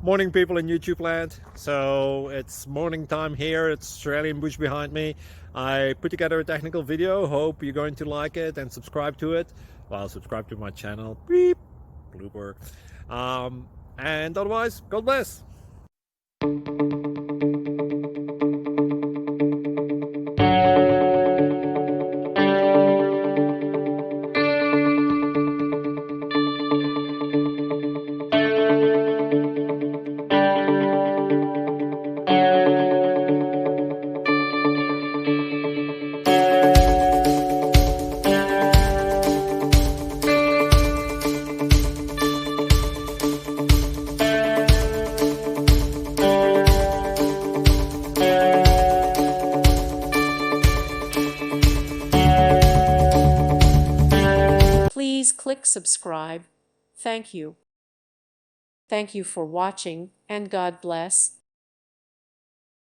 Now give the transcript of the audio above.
Morning, people in YouTube land. So it's morning time here. It's Australian bush behind me. I put together a technical video. Hope you're going to like it and subscribe to it. Well, subscribe to my channel. Beep. Blooper. And otherwise, God bless. Please click subscribe. Thank you. Thank you for watching, and God bless.